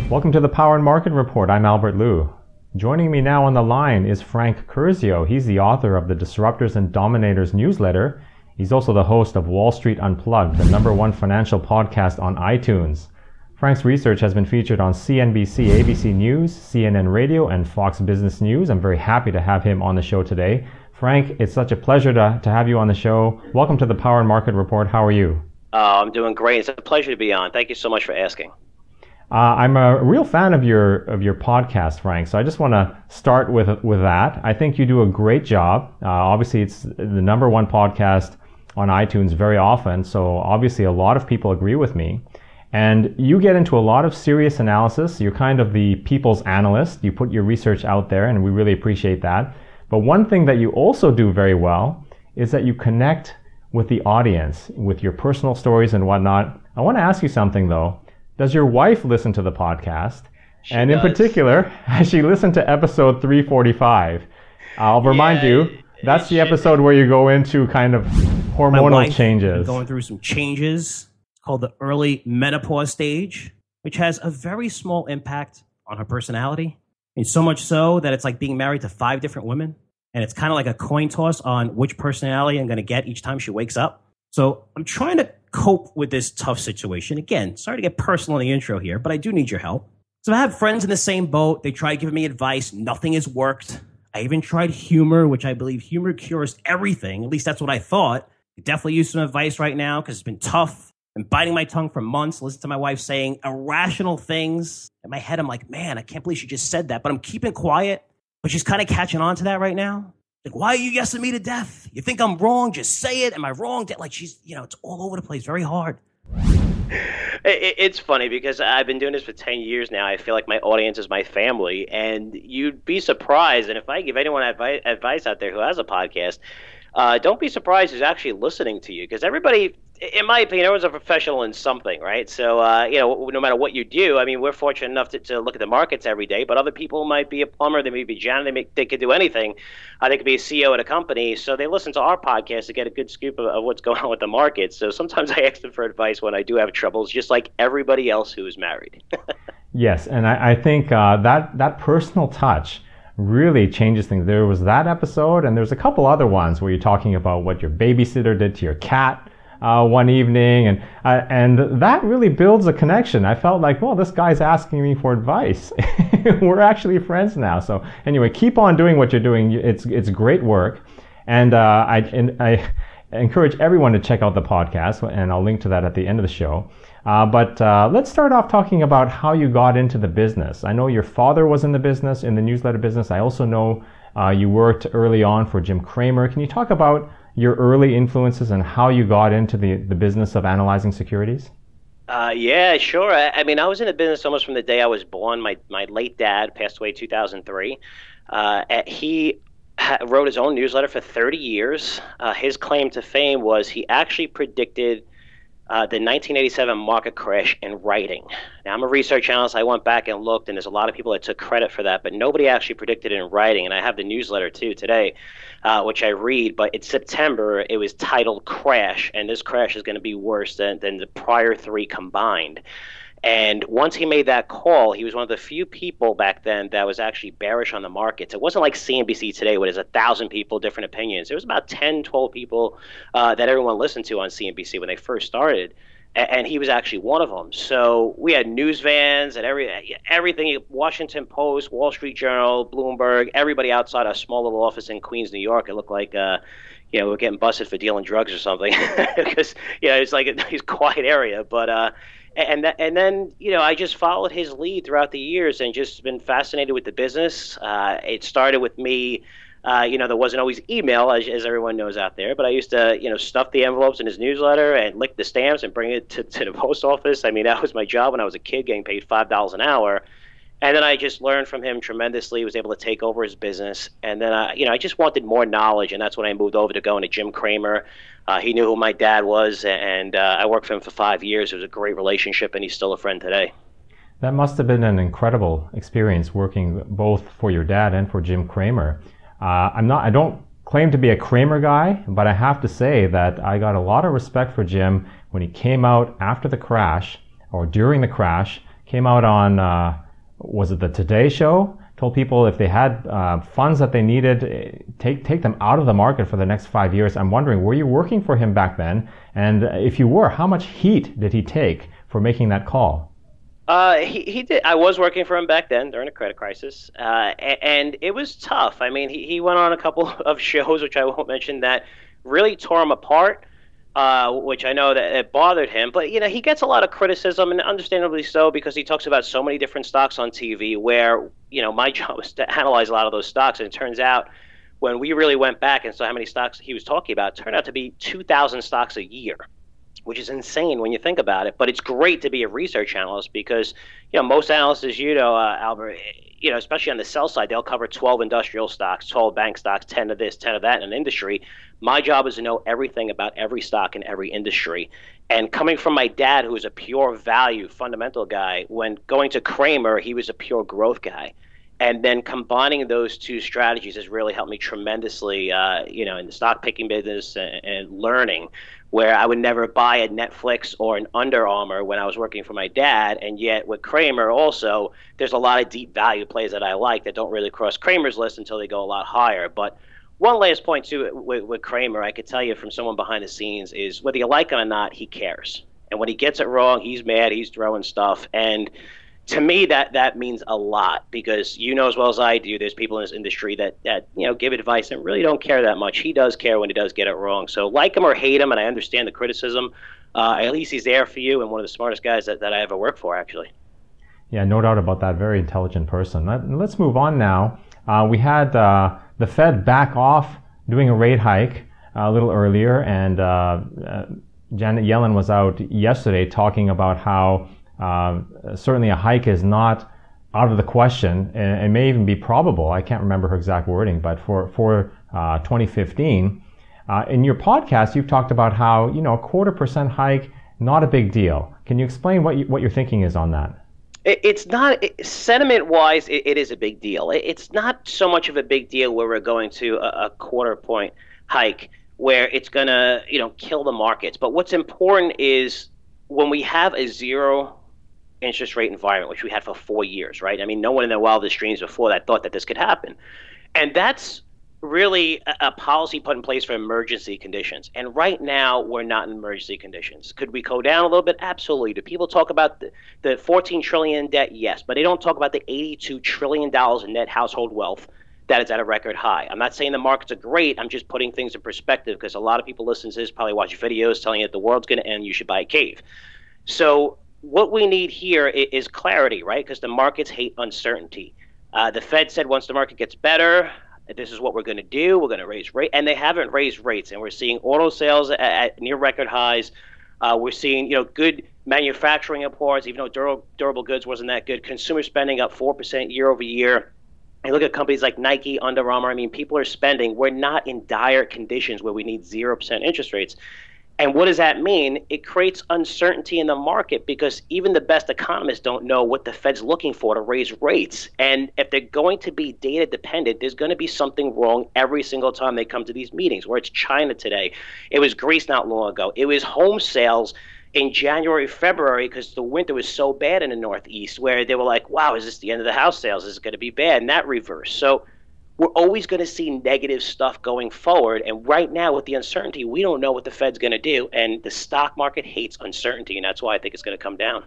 Welcome to the Power and Market Report. I'm Albert Liu. Joining me now on the line is Frank Curzio. He's the author of the Disruptors and Dominators newsletter. He's also the host of Wall Street Unplugged, the #1 financial podcast on iTunes. Frank's research has been featured on CNBC, ABC News, CNN Radio, and Fox Business News. I'm very happy to have him on the show today. Frank, it's such a pleasure to have you on the show. Welcome to the Power and Market Report. How are you? I'm doing great. It's a pleasure to be on. Thank you so much for asking. I'm a real fan of your podcast, Frank. So I just want to start with that. I think you do a great job. Obviously, it's the #1 podcast on iTunes very often. So obviously, a lot of people agree with me. And you get into a lot of serious analysis. You're kind of the people's analyst. You put your research out there, and we really appreciate that. But one thing that you also do very well is that you connect with the audience with your personal stories and whatnot. I want to ask you something, though. Does your wife listen to the podcast? And in particular, has she listened to episode 345? I'll remind you, that's the episode where you go into kind of hormonal changes. Going through some changes called the early menopause stage, which has a very small impact on her personality. And so much so that it's like being married to 5 different women. And it's kind of like a coin toss on which personality I'm going to get each time she wakes up. So I'm trying to cope with this tough situation. Again, sorry to get personal in the intro here, but I do need your help. So I have friends in the same boat. They try giving me advice. Nothing has worked. I even tried humor, which I believe humor cures everything. At least that's what I thought. I definitely use some advice right now because it's been tough. I've been biting my tongue for months. Listen to my wife saying irrational things. In my head, I'm like, man, I can't believe she just said that. But I'm keeping quiet. But she's kind of catching on to that right now. Like, why are you yesing me to death? You think I'm wrong? Just say it. Am I wrong? Like, she's, it's all over the place. Very hard. It's funny because I've been doing this for 10 years now. I feel like my audience is my family. And you'd be surprised. And if I give anyone advice out there who has a podcast, don't be surprised who's actually listening to you. Because everybody, in my opinion, everyone's a professional in something, right? So, no matter what you do, I mean, we're fortunate enough to look at the markets every day, but other people might be a plumber, they may be a janitor, they could do anything. They could be a CEO at a company, so they listen to our podcast to get a good scoop of what's going on with the market. So sometimes I ask them for advice when I do have troubles, just like everybody else who is married. Yes, and I think that personal touch really changes things. There was that episode, and there's a couple other ones where you're talking about what your babysitter did to your cat one evening, and that really builds a connection. I felt like, well, this guy's asking me for advice. We're actually friends now. So anyway, keep on doing what you're doing. It's great work, and I encourage everyone to check out the podcast, and I'll link to that at the end of the show. But let's start off talking about how you got into the business. I know your father was in the business, in the newsletter business. I also know you worked early on for Jim Cramer. Can you talk about your early influences and how you got into the business of analyzing securities? Yeah, sure. I mean, I was in the business almost from the day I was born. My late dad passed away in 2003. He wrote his own newsletter for 30 years. His claim to fame was he actually predicted the 1987 market crash in writing. Now, I'm a research analyst. I went back and looked, and there's a lot of people that took credit for that, but nobody actually predicted it in writing. And I have the newsletter, too, today, which I read. But in September, it was titled Crash, and this crash is going to be worse than the prior 3 combined. And once he made that call, he was one of the few people back then that was actually bearish on the markets. It wasn't like CNBC today where there's 1,000 people, different opinions. There was about 10, 12 people that everyone listened to on CNBC when they first started. And he was actually one of them. So we had news vans and everything, Washington Post, Wall Street Journal, Bloomberg, everybody outside a small little office in Queens, New York. It looked like we're getting busted for dealing drugs or something because it's like a quiet area. But and then I just followed his lead throughout the years and just been fascinated with the business. It started with me. There wasn't always email, as everyone knows out there, but I used to, stuff the envelopes in his newsletter and lick the stamps and bring it to the post office. I mean, that was my job when I was a kid, getting paid $5 an hour. And then I just learned from him tremendously, was able to take over his business. And then, I just wanted more knowledge, and that's when I moved over to going to Jim Cramer. He knew who my dad was, and I worked for him for 5 years. It was a great relationship, and he's still a friend today. That must have been an incredible experience working both for your dad and for Jim Cramer. I don't claim to be a Cramer guy, but I have to say that I got a lot of respect for Jim when he came out after the crash or during the crash, came out on, was it the Today Show? Told people if they had funds that they needed, take them out of the market for the next 5 years. I'm wondering, were you working for him back then? And if you were, how much heat did he take for making that call? He did. I was working for him back then during the credit crisis, and it was tough. I mean, he went on a couple of shows, which I won't mention, that really tore him apart, which I know that it bothered him. But, you know, he gets a lot of criticism, and understandably so, because he talks about so many different stocks on TV where, you know, my job was to analyze a lot of those stocks. And it turns out when we really went back and saw how many stocks he was talking about, it turned out to be 2,000 stocks a year, which is insane when you think about it. But it's great to be a research analyst because, you know, most analysts, as you know, Albert, you know, especially on the sell side, they'll cover 12 industrial stocks, 12 bank stocks, 10 of this, 10 of that in an industry. My job is to know everything about every stock in every industry. And coming from my dad, who was a pure value fundamental guy, when going to Kramer, he was a pure growth guy. And then combining those two strategies has really helped me tremendously, you know, in the stock picking business and learning, where I would never buy a Netflix or an Under Armour when I was working for my dad. And yet with Kramer also, there's a lot of deep value plays that I like that don't really cross Kramer's list until they go a lot higher. But one last point too with Kramer, I could tell you from someone behind the scenes, is whether you like him or not, he cares. And when he gets it wrong, he's mad, he's throwing stuff. And to me, that means a lot, because you know as well as I do, there's people in this industry that you know, give advice and really don't care that much. He does care when he does get it wrong. So like him or hate him, and I understand the criticism, at least he's there for you, and one of the smartest guys that I ever worked for, actually. Yeah, no doubt about that. Very intelligent person. Let's move on now. We had the Fed back off doing a rate hike a little earlier, and Janet Yellen was out yesterday talking about how certainly a hike is not out of the question, and it may even be probable. I can't remember her exact wording, but for 2015, in your podcast, you've talked about how, you know, 0.25% hike, not a big deal. Can you explain what your thinking is on that? It's not, sentiment-wise, it is a big deal. It's not so much of a big deal where we're going to a 0.25 point hike where it's going to, you know, kill the markets. But what's important is when we have a zero interest rate environment, which we had for 4 years, right? I mean, no one in their wildest dreams before that thought that this could happen. And that's really a policy put in place for emergency conditions. And right now, we're not in emergency conditions. Could we go down a little bit? Absolutely. Do people talk about the $14 trillion in debt? Yes. But they don't talk about the $82 trillion in net household wealth that is at a record high. I'm not saying the markets are great. I'm just putting things in perspective, because a lot of people listening to this probably watch videos telling you that the world's going to end, you should buy a cave. So what we need here is clarity, right? Because the markets hate uncertainty. The Fed said once the market gets better, this is what we're going to do. We're going to raise rates, and they haven't raised rates. And we're seeing auto sales at near record highs. We're seeing, you know, good manufacturing reports, even though durable goods wasn't that good. Consumer spending up 4% year over year. And look at companies like Nike, Under Armour. I mean, people are spending. We're not in dire conditions where we need 0% interest rates. And what does that mean? It creates uncertainty in the market, because even the best economists don't know what the Fed's looking for to raise rates. And if they're going to be data dependent, there's going to be something wrong every single time they come to these meetings, where it's China today. It was Greece not long ago. It was home sales in January, February, because the winter was so bad in the Northeast, where they were like, wow, is this the end of the house sales? Is it going to be bad? And that reversed. So we're always going to see negative stuff going forward. And right now, with the uncertainty, we don't know what the Fed's going to do. And the stock market hates uncertainty, and that's why I think it's going to come down.